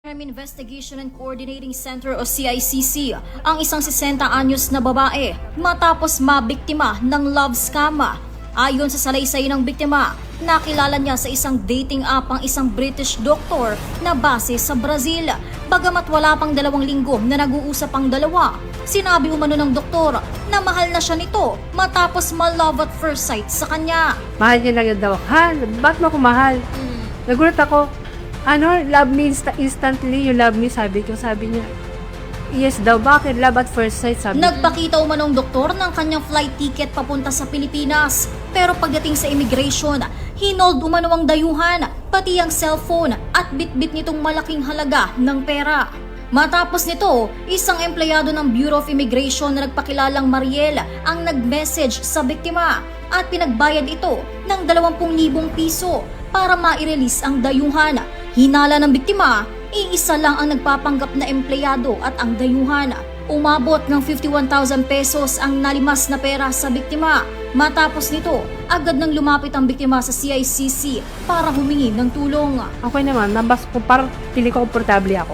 Crime Investigation and Coordinating Center o CICC ang isang 60 anyos na babae matapos mabiktima ng love scam. Ayon sa salaysay ng biktima, nakilala niya sa isang dating app ang isang British doctor na base sa Brazil. Bagamat wala pang 2 linggo na nag-uusap ang dalawa, sinabi umano ng doktor na mahal na siya nito matapos ma-love at first sight sa kanya. Mahal niya lang yun daw. Ha? Ba't mo ako mahal? Nagulat ako. Love me instantly, you love me, sabi niya. Yes daw, bakit? Love at first sight, sabi niya. Nagpakita umanong doktor ng kanyang flight ticket papunta sa Pilipinas. Pero pagdating sa immigration, hinold umano ang dayuhan, pati ang cellphone at bitbit nitong malaking halaga ng pera. Matapos nito, isang empleyado ng Bureau of Immigration na nagpakilalang Mariel ang nag-message sa biktima at pinagbayad ito ng 20,000 piso para ma-release ang dayuhan. Hinala ng biktima, iisa lang ang nagpapanggap na empleyado at ang dayuhan. Umabot ng 51,000 pesos ang nalimas na pera sa biktima. Matapos nito, agad nang lumapit ang biktima sa CICC para humingi ng tulong. Okay naman, parang pili ko komportable ako.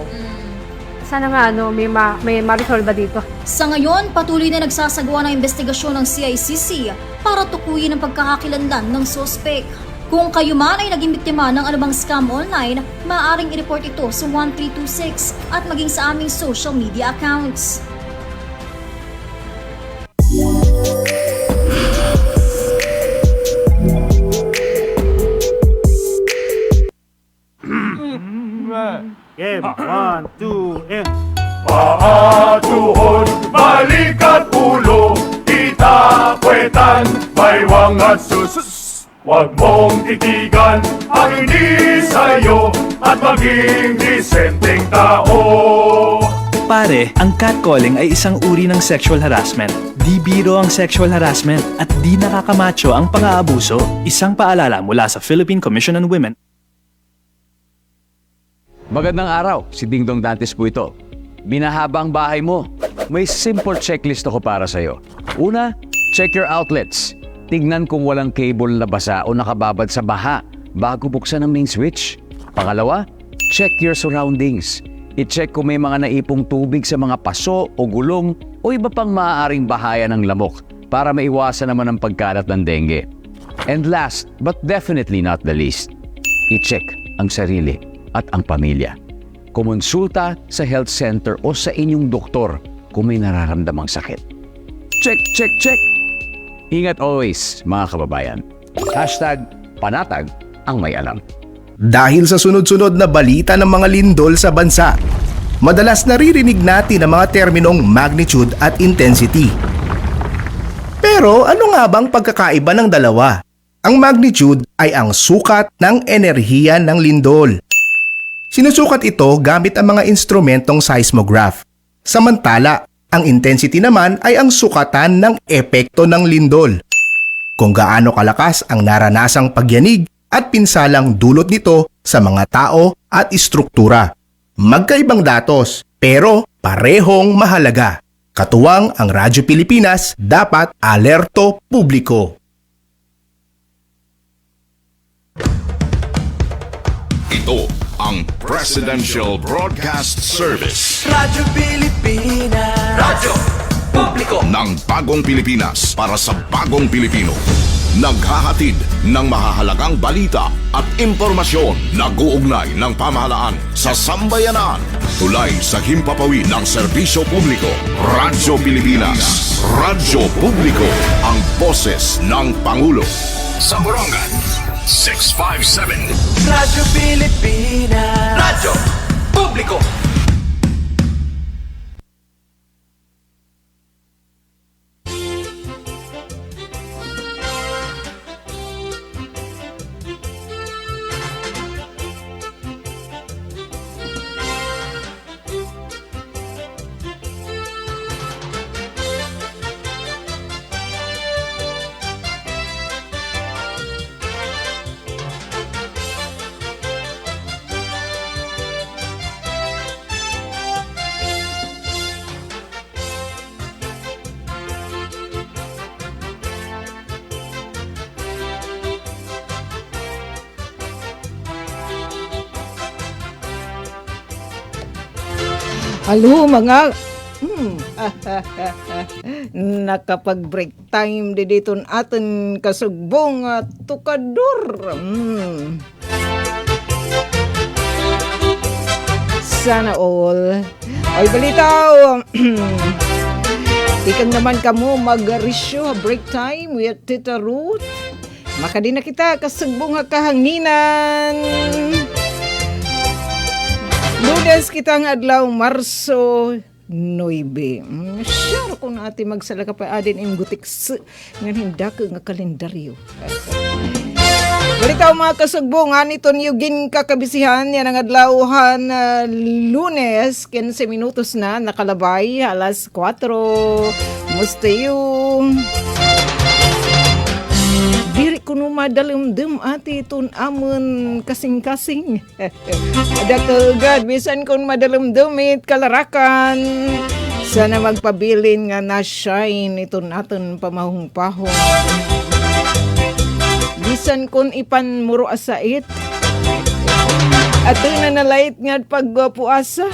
Sana nga may ma-resolve ba dito? Sa ngayon, patuloy na nagsasagawa ng investigasyon ng CICC para tukuyin ang pagkakakilanlan ng sospek. Kung kayo man ay naging biktima ng anumang scam online, maaaring i-report ito sa 1326 at maging sa aming social media accounts. Game, 1, 2, and... Paa, tuhod, balikat ulo, itapwetan, baywang at sus. Huwag mong titigan ang hindi sa'yo at maging disenteng tao. Pare, ang catcalling ay isang uri ng sexual harassment. Di biro ang sexual harassment at di nakakamacho ang pang-aabuso. Isang paalala mula sa Philippine Commission on Women. Magandang araw, si Ding Dong Dantes po ito. Binahaba ang bahay mo. May simple checklist ako para sa'yo. Una, check your outlets. Tignan kung walang cable na basa o nakababad sa baha bago buksan ang main switch. Pangalawa, check your surroundings. I-check kung may mga naipong tubig sa mga paso o gulong o iba pang maaaring bahaya ng lamok para maiwasan naman ang pagkalat ng dengue. And last, but definitely not the least, i-check ang sarili at ang pamilya. Kumonsulta sa health center o sa inyong doktor kung may nararamdamang sakit. Check, check, check! Ingat always, mga kababayan. #panatag ang may alam. Dahil sa sunod-sunod na balita ng mga lindol sa bansa, madalas naririnig natin ang mga terminong magnitude at intensity. Pero ano nga bang pagkakaiba ng dalawa? Ang magnitude ay ang sukat ng enerhiya ng lindol. Sinusukat ito gamit ang mga instrumentong seismograph. Samantala, ang intensity naman ay ang sukatan ng epekto ng lindol. Kung gaano kalakas ang naranasang pagyanig at pinsalang dulot nito sa mga tao at istruktura. Magkaibang datos, pero parehong mahalaga. Katuwang ang Radyo Pilipinas, dapat alerto publiko. Ito ang Presidential Broadcast Service. Radyo Pilipinas. Radyo Publiko Ng bagong Pilipinas para sa bagong Pilipino. Naghahatid ng mahahalagang balita at impormasyon na guugnay ng pamahalaan sa sambayanan. Tulay sa himpapawid ng serbisyo publiko. Radyo Pilipinas. Radyo Publiko. Ang boses ng Pangulo. Sa Borongan, 657. Radyo Pilipinas. Radyo Publiko. Halo mga nakapag-break time di dito atin kasugbong tukador. Sana all. Ay balitaw. Ikang naman kamo mag-resyo break time with Tita Ruth. Makadi na kita kasugbong kahanginan. Lunes kitang adlaw Marso 9. Sure kung natin magsala ka pa adin im gutiks nga hinda ka nga kalendaryo. Balitaw mga kasugbong, aniton yugin kakabisihan yan ang adlawhan Lunes, 15 minutos na nakalabay, alas 4. Musta yung diri ko no madalimdem ati itong amon kasing-kasing. Adakal God, bisan kung madalimdemit kalarakan. Sana magpabilin nga na-shine ito natin pamahong-pahong. Bisan kung ipan muro asait. At na nalait nga pagpuasa.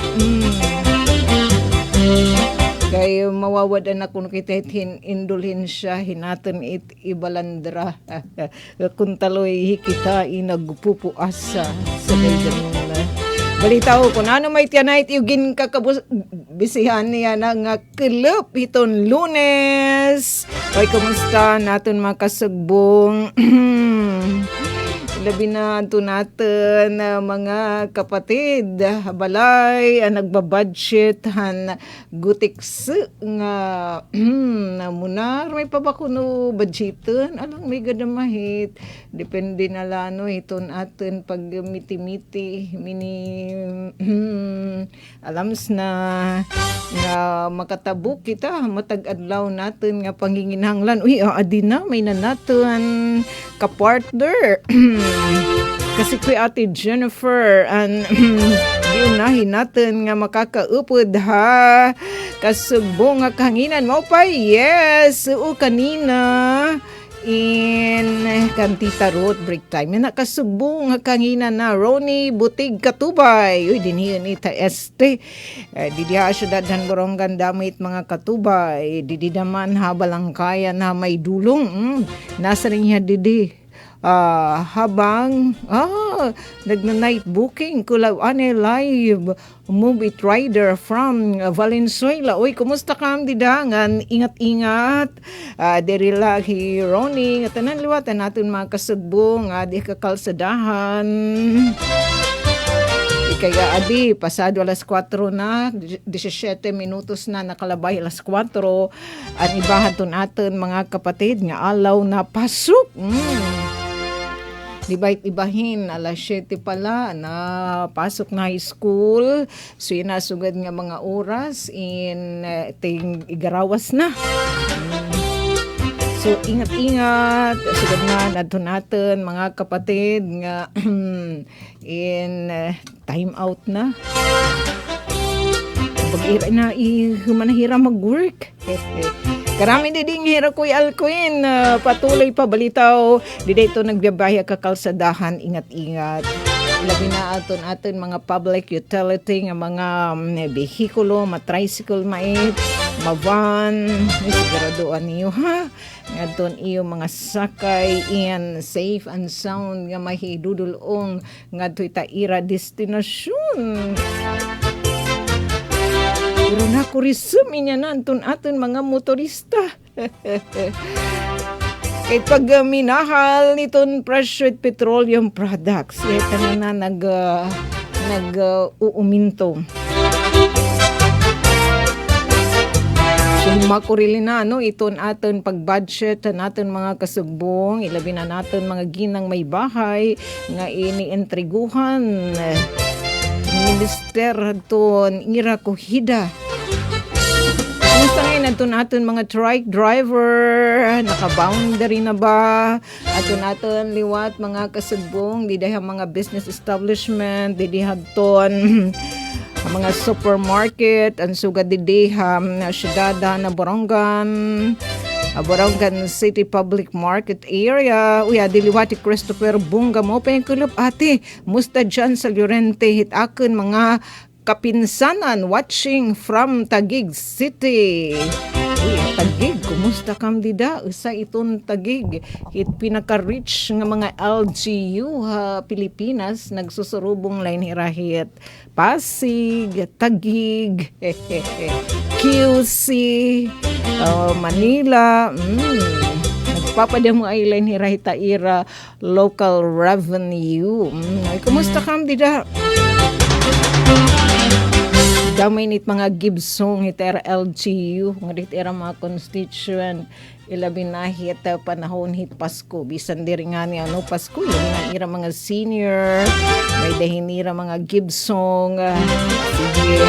Kay mawawadan ako kita indulhin siya hinatan ibalandra kung taloy kita inagpupuasa sa ganyan na balitaw kung ano may tiyanay yugin kakabisihan niya nga club iton Lunes. Ay kumusta natin mga kasugbong labi na ito natin mga kapatid balay nagbabudget han gutiks nga munar may pa ba kuno budgetan alang may gadamahit depende na lano iton atin pag miti-miti mini alams na nga makatabuk kita matag adlaw natin nga panginginahanglan uy adi na may na natin ka-partner kasi kay Ate Jennifer and diunahin natin nga makakaupod ha kasugbo nga kahanginan mo pa yes o kanina in Kantita Road break time na kasugbo nga kahanginan na Ronnie Butig Katubay uy dinhiyan ita este didiha syudad han Borongan damit mga katubay didi naman habalang kaya na may dulong nasa rin niya didi habang nagna-night booking kulaw ane live movie rider from Valenzuela. Uy, kumusta ka didangan? Ingat-ingat. Derila hi Ronnie, tanan liwatan natin mga kasugbong, di kakalsadahan. Kaya adi, pasado alas 4 na, 17 minutos na nakalabay alas 4. Ang ibahan to natin mga kapatid nga alaw na pasok. Ibahin alas 7 pala na pasok na high school. So yun nasugad nga mga oras in ting igarawas na. So ingat-ingat sugad na nadto natin mga kapatid nga in time out na. Pag-ira na humanahira mag-work. Karami diding hira ko'y Alcuin. Patuloy pa balitaw. Dito nagbiyabahe kakalsadahan. Ingat-ingat. Ilabi na aton mga public utility nga mga behikulo, tricycle mait, van. Siguraduan niyo ha. Ngadton iyo mga sakay in safe and sound nga mahidudulong ngadto ita ira destinasyon. Pero nakurisumi niya na aton mga motorista. Kaya pag minahal niton presyo at petroleum products, ito na nag-uuminto. So makurili na iton aton pag-budget natin mga kasugbong, ilabi na natin mga ginang may bahay nga iniintriguhan. Minister ton ira kuhida. Kumusta ngayon natin mga trike driver, naka-boundary na ba? Natin liwat mga kasugbong, didayang mga business establishment, didihag ton mga supermarket, ang sugad didiham na syudada na Borongan City Public Market Area. Uya, diliwati Christopher Bunga mo pa yung kulop ate. Musta dyan sa Llorente hitakan mga kapinsanan watching from Taguig City. Uy, Taguig, kumusta kam dida? Usa iton Taguig, hit pinaka-rich nga mga LGU Pilipinas nagsusurubong lain hirahit. Pasig, Taguig, QC, Manila, nagpapadamo ay lain hirahit ira local revenue. Ay, kumusta kam dida? Damay nit mga Gibson hiter LGU nga dit era mga constituent ilabi na hit panahon hit Pasko bisan diri nga ni ano Pasko yun nga ira mga senior may dahinira mga Gibson sige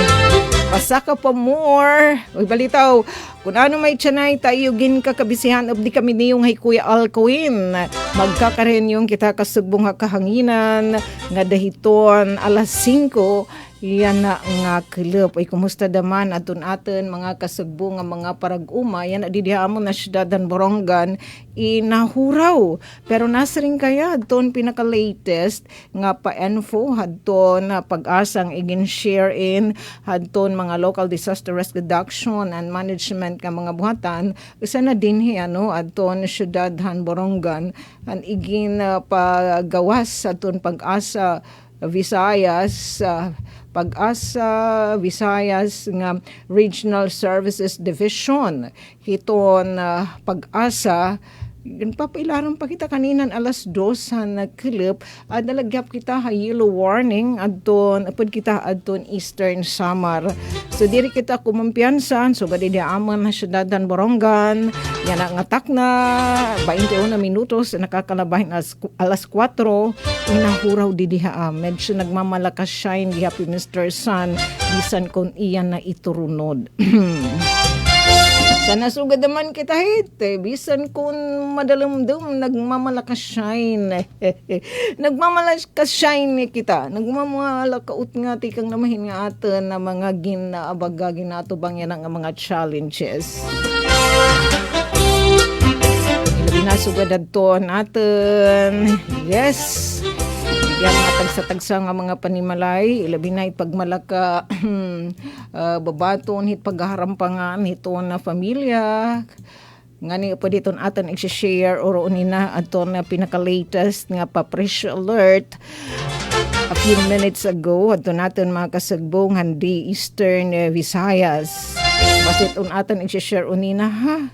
pasaka pa more uy balitaw kung ano may tsanay tayo gin kakabisihan of di kami niyong hay Kuya Alcuin magkakarin yung kita kasugbong kahanginan nga dahiton alas 5 yan na nga kilop. Ay kumusta daman aton mga kasugbo nga mga parag-uma. Yan na didihamon na syudadan Borongan inahuraw. Pero nasa rin kaya doon pinaka-latest nga pa-info hadton pag-asang igin-share in hadton mga local disaster risk reduction and management nga mga buhatan. Isa na din ano hadton syudadan Borongan ang igin pagawas hadton pag-asa Visayas Pag-asa Visayas nga Regional Services Division hiton Pag-asa papailaran pa kita kaninan alas 2 sa nagkilip at nalagyap kita yellow warning adton apod kita adton Eastern Samar so diri kita kumampiyansan so gadi diamon na syudadan Borongan yan ang atak na 21 minutos nakakalabahin alas 4 inahuraw di diha medyo nagmamalakas shine di happy Mr. Sun bisan kon iyan na iturunod. Sana sugad naman kita hit. Bisan kung madalamdam, nagmamalakas shine. Nagmamalakas shine kita. Nagmamalakaut nga tikang namahin nga atin na mga ginaabaga ginatubang yan ang mga challenges. Ilabi na sugad adto natin. Yes. Yan mga tagsa-tagsa nga mga panimalay, ilabi na ipagmalaka babaton, hit pagharampangan, hito na pamilya, nga ni pa dito atin i-share oro nina aton na pinaka-latest nga pa-pressure alert a few minutes ago aton natin mga kasagbong handi Eastern Visayas. Basit atin i-share unina ha.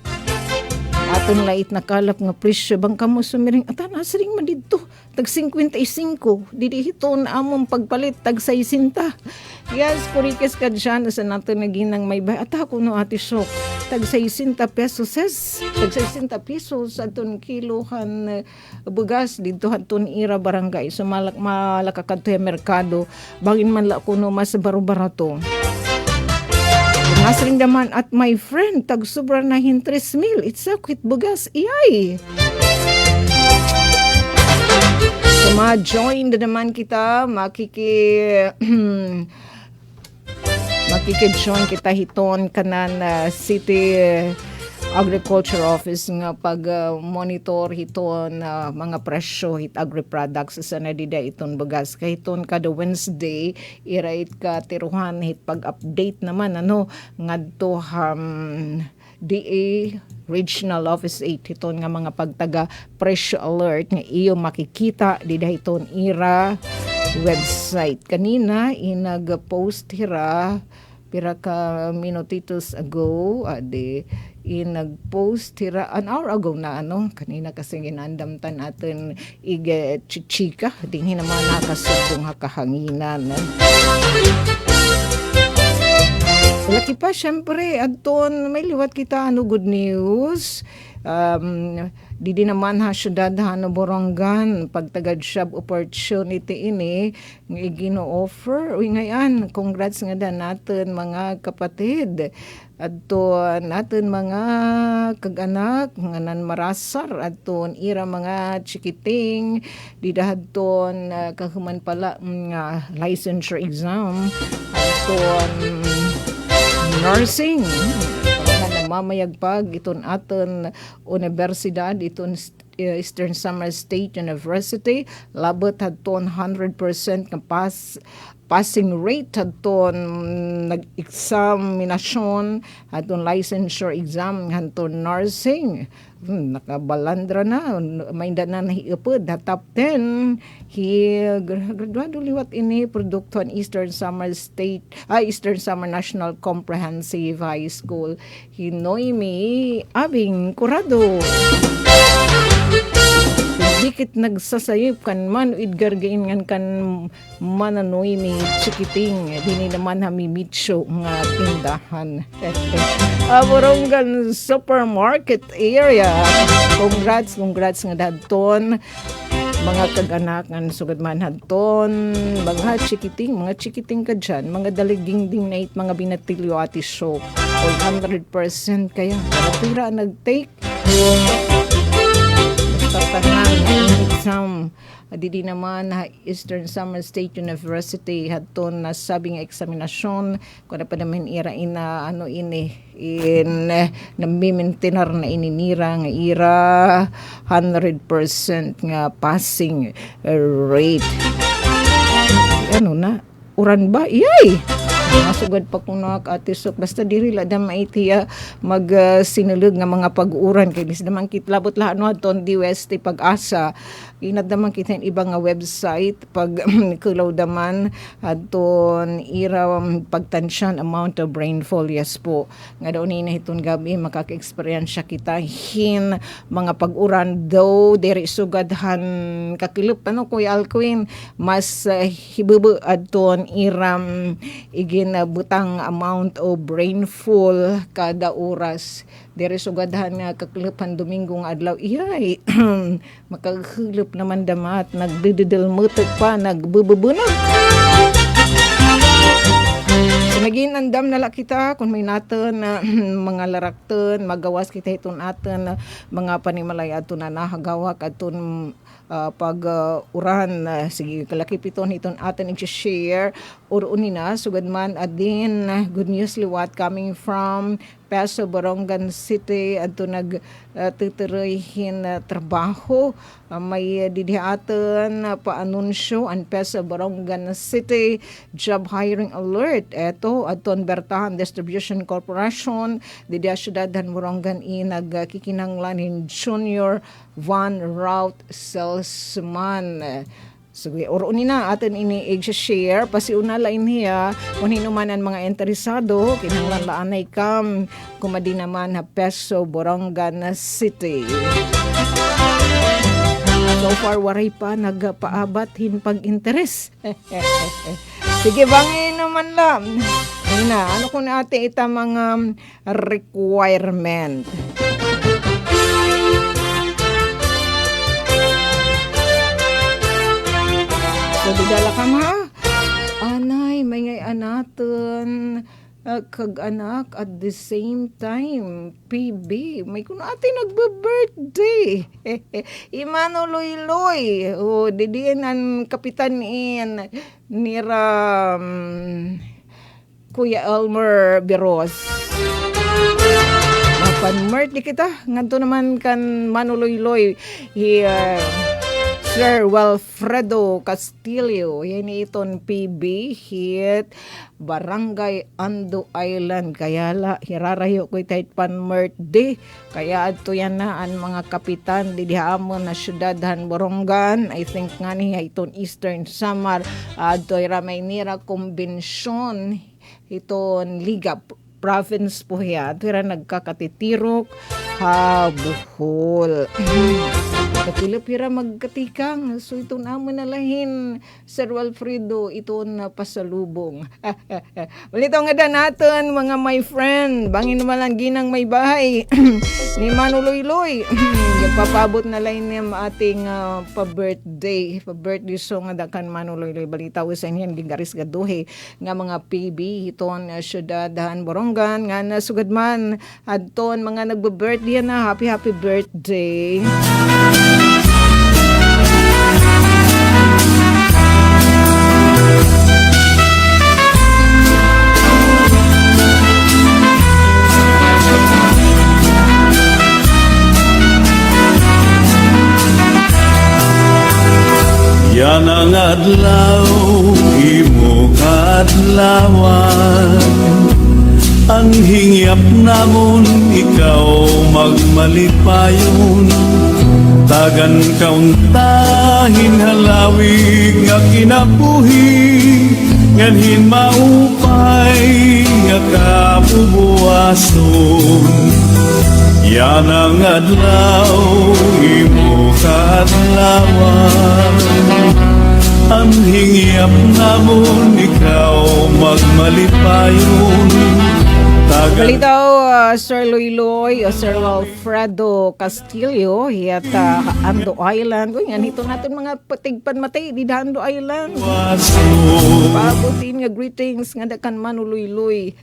Aton lait nakalap nga presyo bang kamo sumiring atan asring man didto tag 55 didi hiton among pagpalit tag 60. Yes, kurikes kad siya sa nato naginang may bay ata ko no ati sok tag 60 pesos tag 60 pesos aton kilohan bugas didto haton ira barangay so malakakadto merkado bangin man la kuno mas baro-barato. Nasring daman at my friend tag sobra na hin 3,000 it's a quit bugas iyay. So ma-join na naman kita makiki-join kita hiton kanan city agriculture office nga pag monitor hiton mga presyo hit agri products sa nadida iton bugas kahiton kada Wednesday irait ka tiruhan hit pag-update naman ngadto DA Regional Office 8 hiton nga mga pagtaga presyo alert nga iyo makikita dida hiton ira website kanina inag-post hira pira ka minutitos ago nag-post hira an hour ago na kanina kasi ginandamtan natin chichika din naman nakasubong kahanginan laki pa syempre adton may liwat kita good news di naman syudad Borongan pagtagad job opportunity ini nga gino-offer uy ngayon congrats nga natin mga kapatid adton natin mga kag-anak nga nan marasar adton ira mga chikiting di dahadton kahuman pala nga licensure exam adton nursing mamayagpag iton aton universidad iton Eastern Samar State University labot hadton 100% nga pass passing rate aton nag-examinasyon aton licensure exam aton nursing. Nakabalandra na, may na nahiupod na top 10. He graduado liwat ini produkto ang Eastern Samar National Comprehensive High School. Hinoymi abing kurado. Dikit nagsasayip kan man idgar gain kan mananoy mi chikiting dini naman hamimitsyo nga tindahan. Borongan supermarket area. Congrats nga dadton mga kag-anakan sugad man hadton mga chikiting ka dyan, mga daligding na mga binatilyo ati show 100% kaya tira nag-take tatangan ng exam. Didi naman Eastern Samar State University hadton na sabing eksaminasyon kuno pa naman ira ina namimintinar na ininira nga ira 100% nga passing rate. Ano na? Uran ba? Iyay! Masugad pa kung nakatisok. Basta diri la dam maitiya sinulog nga mga pag-uran. Kaya bis naman kitlabot lahat no aton di West pag-asa. Inadaman kita iba nga website pag kulaw daman aton ira pagtansyan amount of rainfall. Yes po. Nga daw nina hiton gabi makaka-experience kita hin mga pag-uran daw diri sugadhan kakilip Kuya Alcuin mas hibubu aton iram butang amount of rainfall kada oras. Dere sugadhan nga kaklipan Domingong adlaw iyay makaghulop naman damat nagdididil mutek pa nagbububunag. So naging andam nala kita kung may naton mga larakton magawas kita iton aton mga panimalay aton na nahagawak aton pag-uran. Sige, kalakipiton iton aton i-share or unina sugad man adin good news liwat coming from Peso Borongan City adto nagtuturoyhin trabaho. May didiatan paanunsyo ang Peso Borongan City job hiring alert. Eto aton Bertahan Distribution Corporation didiya syudadhan Borongan nagkikinanglanin junior van route salesman. So, oro na atin ini i-share pasiuna lain niya kung hinuman ang mga interesado kinanglan ay kam kumadi naman Peso Borongan City. So far waray pa nagpaabat hin pag-interes. Sige bangin naman lang. Ano kung ate ita mga requirement. So, digala ka ma? Anay, may ngay anaton kag-anak at the same time. PB, may kuno atin nagbe-birthday. Imano loy-loy. O, didiin ang kapitan nira Kuya Elmer Biros. Mapan-birthday kita. Nganto naman kan manuloy-loy. Sir Wilfredo Castillo, yan iton PB hit Barangay Ando Island. Kaya hirarayo ko itahit pan-birthday. Kaya ato yan na ang mga kapitan didihamon na syudadhan Borongan. I think nga niya iton Eastern Samar. Ato Ramaynira Convention. Iton Liga Province po yan. Ito nagkakatitirok. Buhol. Kapila-pira magkatikang. So ito naman nalahin, Sir Wilfredo, ito na pasalubong. Balito nga da natin, mga my friend. Bangin naman lang ginang may bahay. Ni Manuloy-loy. Papabot na lang niya ating pa-birthday. Pa-birthday song nga dakan Manuloy-loy. Balita ko sa inyo, gigaris gaduhe. Nga mga PB, ito na syudadhan Borongan. Nga nasugadman. Adton, mga nagbe-birthday na. Happy birthday. Yan ang adlaw imo kaadlawan. Ang hingyap namon ikaw magmalipayon, tagan kauntahin halawig nga kinabuhi, nganhin maupay nga kabubuason. Yan ang adlaw imo kaadlawan, ang hingyap namon ikaw magmalipayon. Balitaw, Sir Loyloy o Sir Alfredo Castillo, hiyat Ando Island. Uy, nga hito natin mga patigpan matay di Ando Island. Pabutin nga greetings nga dakan man Loyloy.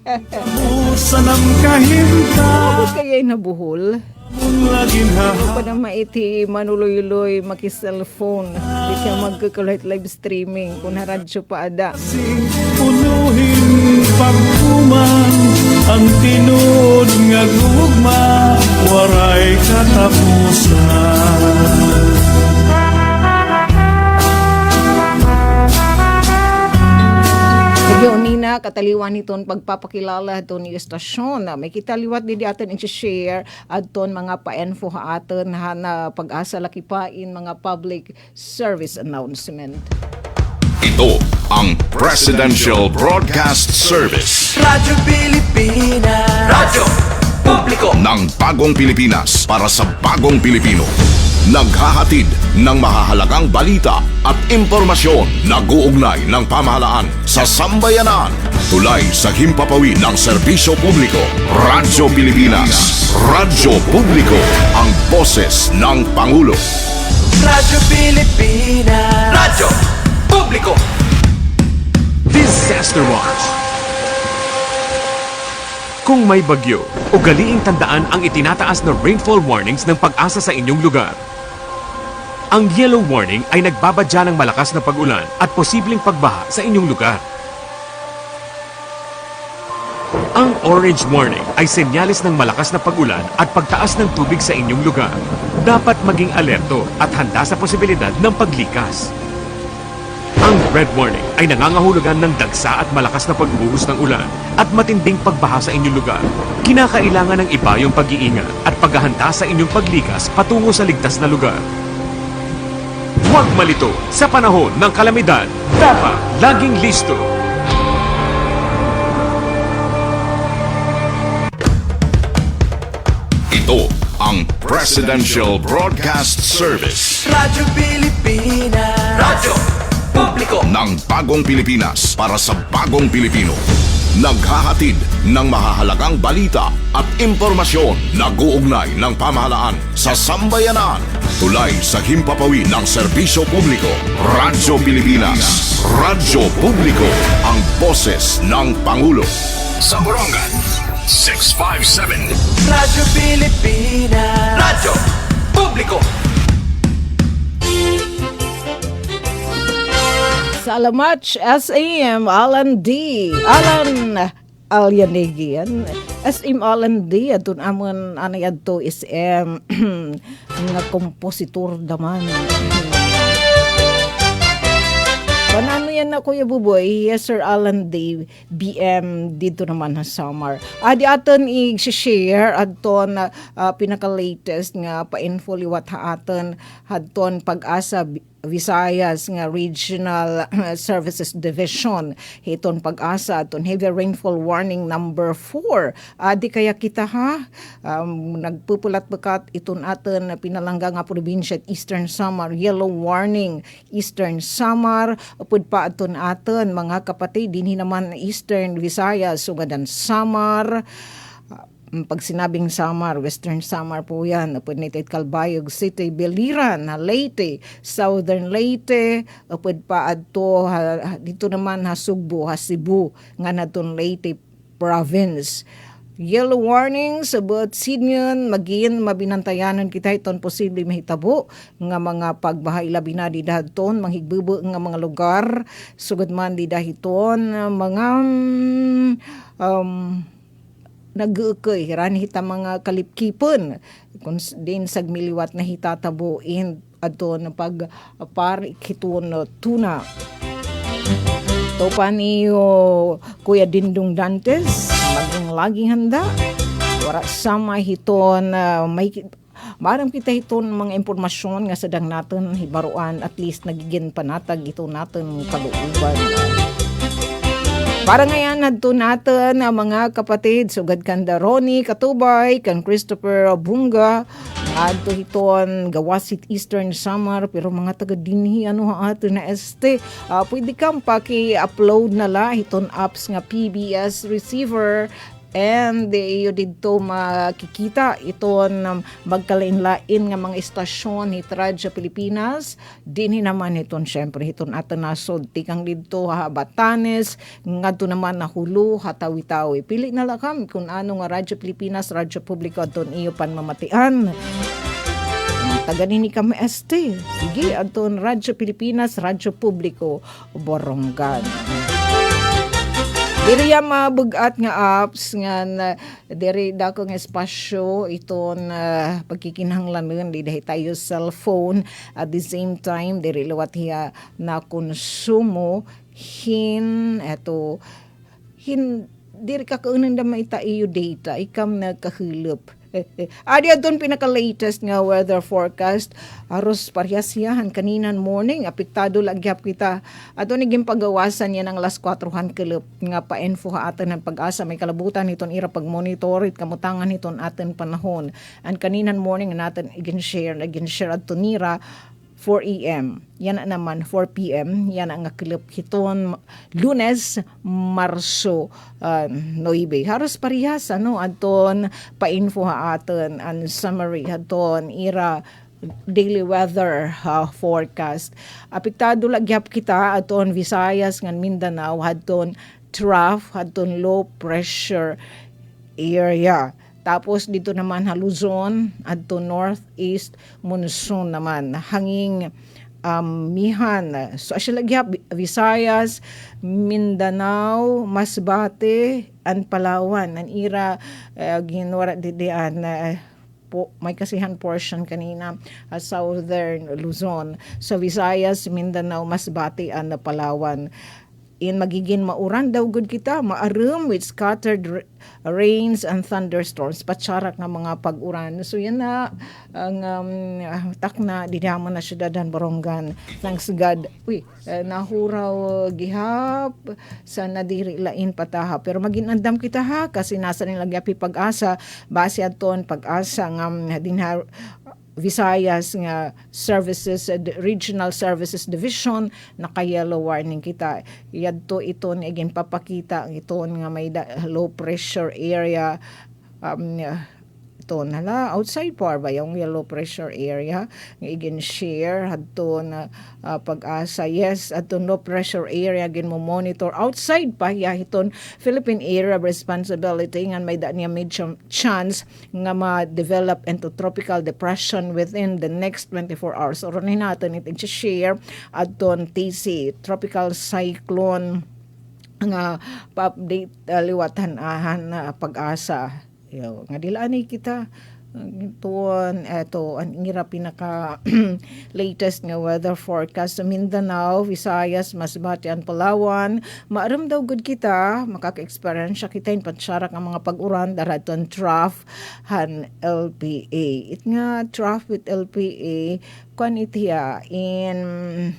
Sanam kahimta Bakit kaya nabuhol? Ano pa na maiti manuloy-loy maki-cellphone. Di siya magkakalit live streaming kung naradyo pa ada. Punuhin pagkuman ang tinud nga gugma, waray katapusan. Sige, unina, kataliwan niton pagpapakilala doon yung estasyon. May kitaliwat din atin i-share at doon mga pa-info ha atin na pag-asa lakipain mga public service announcement. Ito ang Presidential Broadcast Service Radyo Pilipinas. Radyo Publiko ng Bagong Pilipinas para sa Bagong Pilipino. Naghahatid ng mahahalagang balita at impormasyon na guugnay ng pamahalaan sa sambayanan. Tulay sa himpapawi ng serbisyo publiko. Radyo Pilipinas. Radyo Publiko. Ang boses ng Pangulo. Radyo Pilipinas. Radyo Publiko. Disaster Watch. Kung may bagyo, ugaliing tandaan ang itinataas na rainfall warnings ng Pag-asa sa inyong lugar. Ang yellow warning ay nagbabadya ng malakas na pag-ulan at posibleng pagbaha sa inyong lugar. Ang orange warning ay senyales ng malakas na pag-ulan at pagtaas ng tubig sa inyong lugar. Dapat maging alerto at handa sa posibilidad ng paglikas. Ang red warning ay nangangahulugan ng dagsa at malakas na pagbuhos ng ulan at matinding pagbaha sa inyong lugar. Kinakailangan ng iba yung pag-iingat at paghahanda sa inyong paglikas patungo sa ligtas na lugar. Huwag malito sa panahon ng kalamidad. Dapat laging listo. Ito ang Presidential Broadcast Service Radyo Pilipinas. Radyo Publiko ng Bagong Pilipinas para sa Bagong Pilipino. Naghahatid ng mahahalagang balita at impormasyon na guugnay ng pamahalaan sa sambayanan. Tulay sa himpapawi ng serbisyo publiko. Radyo Pilipinas. Radyo Publiko. Ang boses ng Pangulo. Sa Borongan, 657. Radyo Pilipinas. Radyo Publiko. Salamat SAM Alan D. Alan Alyanegian. SM Alan D. Atun amon anay adto SM nga kompositor daman. Panano yan na Kuya Buboy? Yes, Sir Alan D. BM dito naman sa Samar. Di aton i-share aton pinaka-latest nga pa-info liwat ha aton hadton Pag-asa Visayas nga Regional Services Division. Hiton Pag-asa aton heavy rainfall warning number 4. Di kaya kita ha nagpupulat bakat iton aton pinalangga nga probinsya Eastern Samar yellow warning Eastern Samar upod pa aton mga kapatid dinhi naman Eastern Visayas sugadan Samar. Pag sinabing Samar, Western Samar po yan. Upod natin Calbayog City, Biliran, Leyte, Southern Leyte, upod pa adto dito naman Sugbo, Cebu, nga naton Leyte Province. Yellow warnings about Sidnyon, magin mabinantayanan kita iton posible mahitabo nga mga pagbahay labi na di dahaton manghigbubo nga mga lugar sugod man di dahiton mga nag-ukoy ranhita mga kalipkipon kung din sagmiliwat na hitatabuin adto na pagparik hiton tuna. Ito pa niyo Kuya Dindong Dantes, maging laging handa. Wala sa hiton may maram kita hiton mga impormasyon nga sadang natin hibaruan, at least nagiging panatag ito natin kalooban. Para ngayon, nadto natin mga kapatid, sugad kanda Ronnie Katubay, kan Christopher Bunga, adto hiton gawas Eastern Samar, pero mga taga dinhi ato na pwede kang paki-upload na la hiton apps nga PBS receiver, and iyo dito makikita iton magkalain-lain nga mga istasyon ni Radyo Pilipinas. Dinhi naman iton syempre iton ato nasod tikang dito Batanes, ngadto naman Nahulu, Hatawi-tawi. Pili na lang kami kung ano nga Radyo Pilipinas, Radyo Publiko aton iyo panmamatian. Tagani ni kami sige aton Radyo Pilipinas, Radyo Publiko, Borongan. Diri mabugat nga apps nga diri dako nga espasyo iton pagkikinahanglanon di dahi tayo cellphone, at the same time diri liwat hiya na konsumo diri ka kaunan da maita iyo data ikam nagkahulop. Adi adton pinaka-latest nga weather forecast aros parehasyahan kaninan morning apektado lagyap kita adto niging pagawasan yan ang las 4 kilop nga pa-info ha aton ang pag-asa may kalabutan niton ira pag-monitor it kamutangan niton aton panahon, and kaninan morning natin again share adto nira 4 AM. Yan naman 4 PM. Yan ang kilip hiton Lunes, Marso 9. Haros parehas aton pa-info ha aton ang summary aton ira daily weather forecast. Apektado lagyap kita aton Visayas ngan Mindanao aton trough aton low pressure area. Tapos dito naman Luzon adto northeast monsoon naman hanging mihan. So asya Visayas, Mindanao, Masbate, and Palawan. Ang ira ginwara didian may kasihan portion kanina southern Luzon. So Visayas, Mindanao, Masbate, and Palawan. In magiging mauran daw gud kita, maarum with scattered rains and thunderstorms, patsarak nga mga pag-uran. So yan na ang takna dinamon na syudadan Borongan ng sugad. Nahuraw gihap sa nadiri lain pataha, pero maginandam kita ha kasi nasa nila gyapi pag-asa base aton pag-asa nga dinha Visayas nga Services Regional Services Division naka-yellow warning kita. Yadto iton again papakita ang iton nga may low pressure area ito nala outside par ba yung yellow pressure area nga again share hadto na pag-asa. Yes, adto low pressure area again mo monitor outside pa ya hiton Philippine Area of Responsibility nga may da niya medium chance nga ma-develop into tropical depression within the next 24 hours. So ron natin ito share adton TC tropical cyclone nga pa-update liwatan pag-asa. Nga dilaan kita tuon eto ang ira pinaka latest nga weather forecast sa Mindanao, Visayas, Masbate, and Palawan. Maaram daw gud kita makaka-experience kita in patsarak ang mga pag-uran daraton trough han LPA. It nga trough with LPA kwan itiya in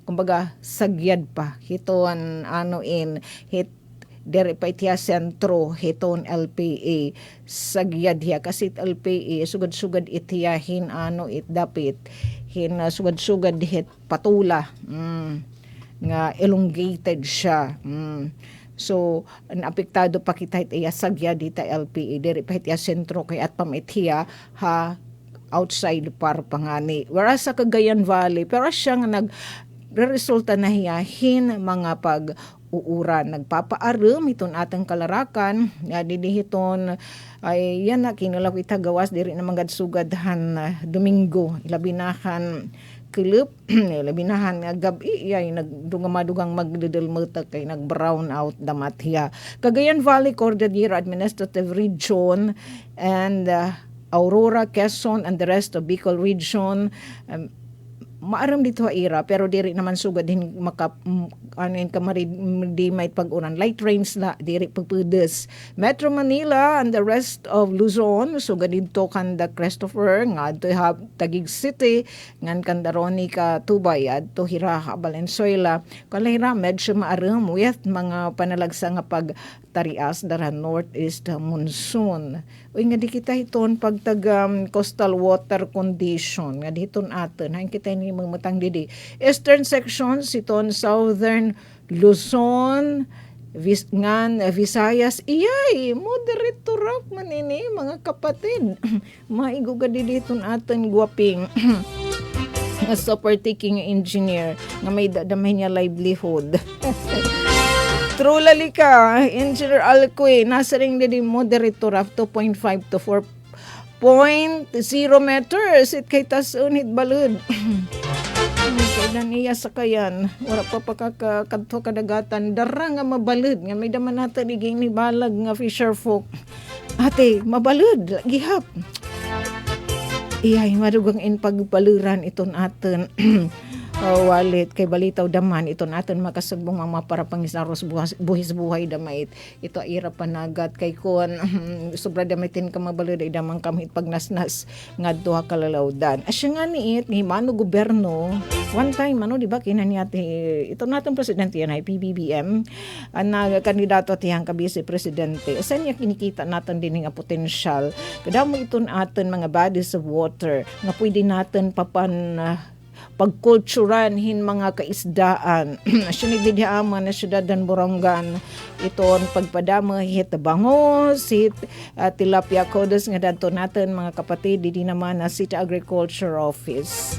kumbaga sagyad pa hiton hit dere pa itiya sentro hiton LPA sagyad hiya kasi LPA sugad-sugad itiya it dapit sugad-sugad hit patula nga elongated siya. So apektado pa kita itiya sagyad dita LPA dere pa itiya sentro kay at pamitiya ha outside par pangani, whereas sa Cagayan Valley pero siya nga resulta na hiyahin mga pag-uuran. Nagpapaaram iton atang kalarakan nga didihiton ay yan na kinulak itagawas diri na magadsugad-han Domingo ilabinahan kilip labinahan nga gabi ay nagdungamadugang magdedilmuta kay nag-brown out damatya. Cagayan Valley Cordillera Administrative Region and Aurora, Quezon, and the rest of Bicol Region maaram dito ira pero diri naman sugad din di may pag-uran light rains na diri pagpudes. Metro Manila and the rest of Luzon sugad dito kanda Christopher nga adto Taguig City ngan kanda Ronica Tubay adto Hiraha Valenzuela kalahira medyo maaram with mga panalagsa nga pagtarias daran northeast monsoon. Uy nga di kita hiton pagtag coastal water condition nga diton aton hain kita ni mamutang didi eastern section siton southern Luzon Visayas iyay moderate to rough manini mga kapatid maiguga diton aton guwaping nga super taking engineer nga may damay niya livelihood. True lalika, Engineer Alcoy, nasa ring din moderate to rough 2.5 to 4.0 meters. It kay tasunit balud. Kailan iya sa kayan, wala pa pagkakadto kadagatan, dara nga mabalud, nga may daman natin iging ni balag nga fisher folk. Ate, mabalud, gihap. Iyay, madugang in pagbaluran iton atin. Walit kay balitaw daman ito natin makasagbong mga parapangisaros buhis buhay damait ito ira panagat kay kon sobra damitin ka mabalud ay damang kamit pagnasnas nga duha kalalawdan asya nga niit ni mano gobyerno one time di ba kinaniati ito natin presidente yan ay PBBM na kandidato tiyang kabisi presidente saan niya kinikita natin din nga potensyal kadamo ito natin mga bodies of water nga pwede natin pagkulturan hin mga kaisdaan siya nagdidiaman na syudad dan Borongan iton pagpadama hit bangos hit tilapia codes nga dadto natin mga kapatid di naman na City Agriculture Office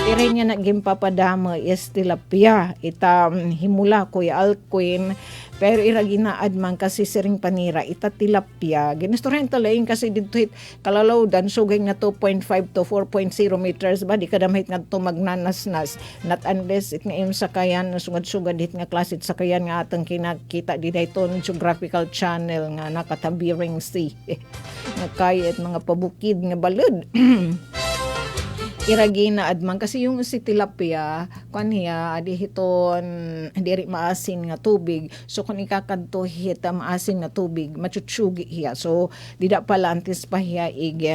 ire niya naging papadama is tilapia ita himula Kuya Alquin pero ira ginaad man kasi siring panira ita tilapia ginistoryan talaing kasi dito hit kalalawdan sugay nga 2.5 to 4.0 meters ba di kadamhit nga to magnanasnas not unless it nga sa kayan sugad-sugad hit nga klasit sa kayan nga atang kinakita di dayton geographical channel nga nakatabiring sea nga kayat mga pabukid nga balud iragina adman kasi yung si tilapia kaniya adi hiton diri maasin nga tubig so kun ikakadto hita maasin nga tubig machuchugi hiya so dida pala antes pa hiya ig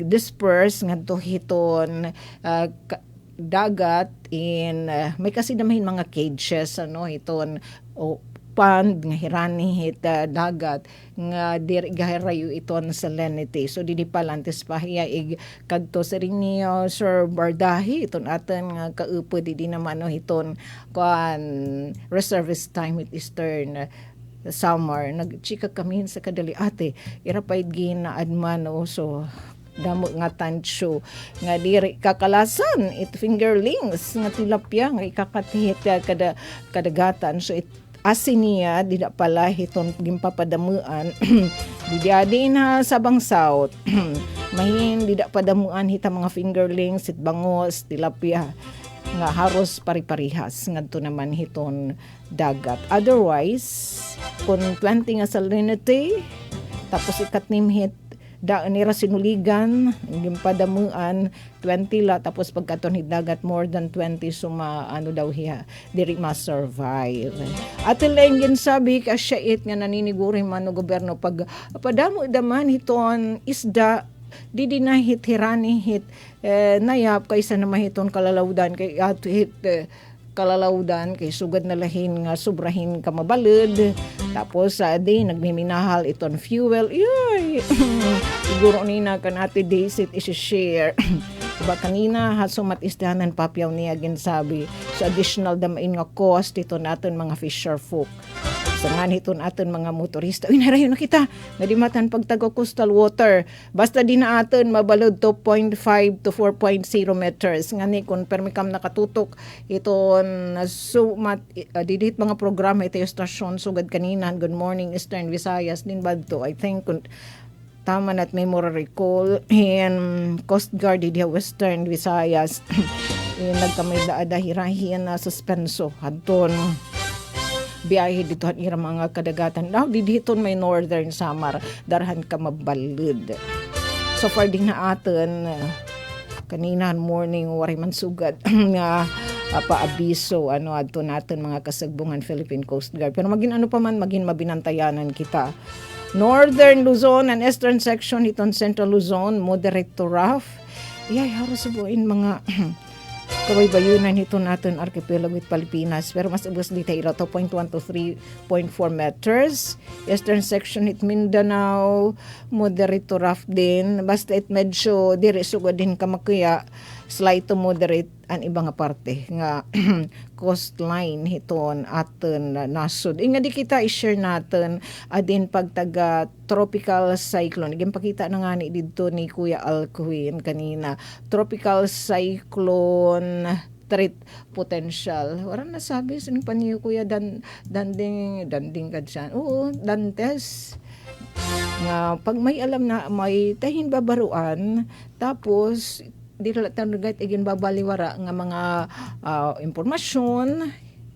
disperse ngadto hiton dagat in may kasi damahin mga cages hiton pond nga hirani hit dagat nga diri gahirayo iton salinity so didi palantes pa hiya ig kadto sa ring ni Sir Bardahi iton aten nga kaupo didi naman hiton kuan reservist time with Eastern summer nagchika kami sa kadali ate ira paid ginaadman so damo nga tansyo nga diri kakalasan it fingerlings nga tilapia nga ikakatihit kadagatan so asin niya dida pala hiton gimpapadamuan di na sabang south mahin dida padamuan hita mga fingerlings it bangos tilapia nga haros pari-parihas ngadto naman hiton dagat otherwise kung planting nga salinity tapos ikatnim hit daan nira sinuligan gimpadamuan 20 la tapos pagkaton dagat more than 20 suma daw hiya diri ma-survive at lang sabi ka siya nga naniniguri man no gobyerno pag padamo daman hiton isda di na hit hirani hit nayap kaysa na mahiton kalalawdan kay ato hit kalalawdan kay sugad na lahin nga sobrahin ka mabalud tapos di nagmiminahal iton fuel yay siguro nina kanati days it is-share diba kanina hasumat isdahanan papyaw niya ginsabi so additional damain nga cost ito natin mga fisher folk sa nga hiton aton mga motorista uy narayon na kita nga di matan pagtago coastal water basta di na aton mabalod 2.5 to 4.0 meters nga ni kung permikam nakatutok iton sumat didit mga programa ito yung stasyon sugad kanina good morning Eastern Visayas din badto I think tama na't may more recall and Coast Guard di Western Visayas nagkamay daadahirahin na suspenso hadton biyahe dito ira mga kadagatan daw dito may Northern Samar darhan ka mabalud so far din na aton kanina morning waray man sugad nga paabiso adto natin mga kasagbungan Philippine Coast Guard. Pero maging ano pa man, maging mabinantayanan kita. Northern Luzon and Eastern section iton Central Luzon moderate to rough. Haros subuin mga kabaybayunan ito natin archipelago with Pilipinas, pero mas ubos dito 2.1 to 3.4 meters. Eastern section it Mindanao moderate to rough din, basta it medyo dire sugod din kamakaya slight to moderate ang ibang parte nga coastline hiton aton nasud. Inga di kita i-share natin adin pagtaga tropical cyclone. Igin pakita na nga ni dito ni Kuya Alcuin kanina. Tropical cyclone threat potential. Wala nasabi sa pa niyo Kuya danding kad siya. Oo, Dantes. Nga pag may alam na may tahin babaruan tapos di talaga igin babaliwara nga mga impormasyon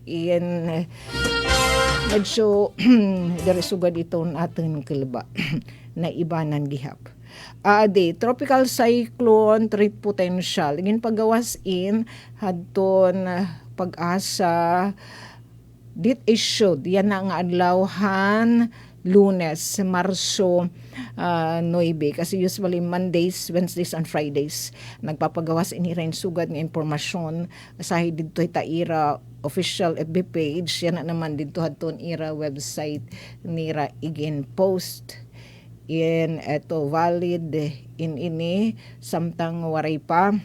in medyo dari sugad ito ating kilba na ibanan gihap. Tropical cyclone threat potential igin paggawas in hadton pag-asa dit issued yan na nga adlawhan Lunes, Marso 9. Kasi usually Mondays, Wednesdays, and Fridays nagpapagawas ini rin sugad ng impormasyon sa dito ira official FB page. Yan na naman dito haton ira website nira igin post. In eto valid in ini samtang waray pa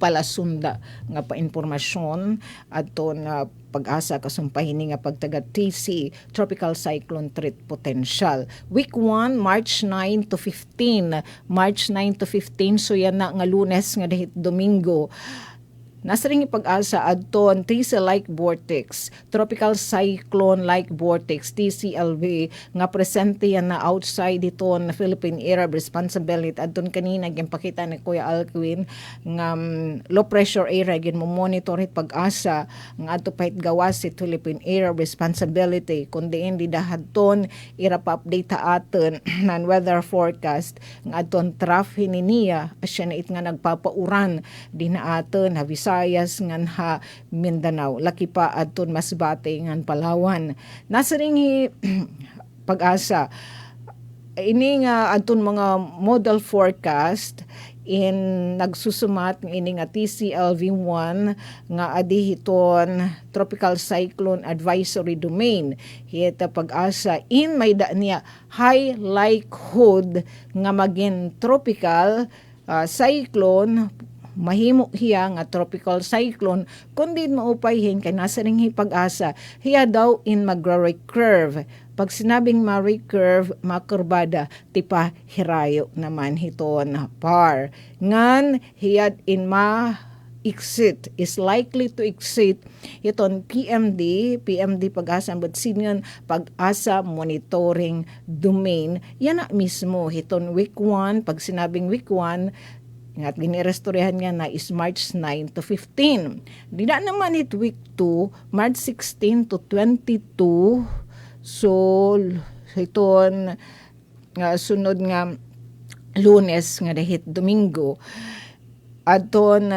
palasunda nga pa impormasyon aton pag-asa kasumpahini nga pagtaga TC Tropical Cyclone Threat Potential. Week 1 March 9 to 15. March 9 to 15 so yan na nga Lunes nga dahit Domingo. Nasa ring pag-asa adton TC-like vortex, tropical cyclone-like vortex, TCLV, nga presente yan na outside iton Philippine Area of Responsibility. Adton kanina, gimpakita ni Kuya Alcuin, nga low pressure area, gin mo monitor it pag-asa, nga ato pahit gawas si Philippine Area of Responsibility, kundi hindi dahadton, ira pa-update ta aton ng weather forecast, nga adton trough hininiya, asya na it nga nagpapauran, di na aton, Visayas ngan ha Mindanao, laki pa adton Masbate ngan Palawan. Nasa ring pag-asa ini nga adton mga model forecast in nagsusumat ini nga TCLV1 nga adihiton tropical cyclone advisory domain. Hita pag-asa in may da niya high likelihood nga maging tropical cyclone, mahimo hiya nga tropical cyclone kundi maupayhin kay nasa ring pag-asa hiya daw in mag-recurve. Pag sinabing ma-recurve, makurbada, tipa hirayo naman hiton par. Ngan hiyad in exit is likely to exit iton PMD pag-asa but sinyon pag-asa monitoring domain. Yan na mismo hiton week 1, pag sinabing week 1 nga ginirestoryahan nga na is March 9 to 15. Dida naman it week 2, March 16 to 22. So, iton nga sunod nga Lunes nga dahit Domingo. Adton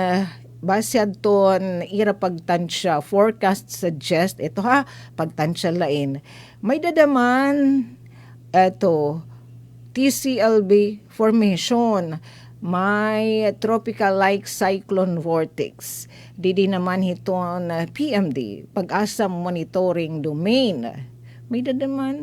base adton ira pagtansya forecast suggest ito pagtansya lain. May dadaman eto TCLB formation. May tropical-like cyclone vortex. Didi naman hiton PMD, pag-asa monitoring domain. May dadaman,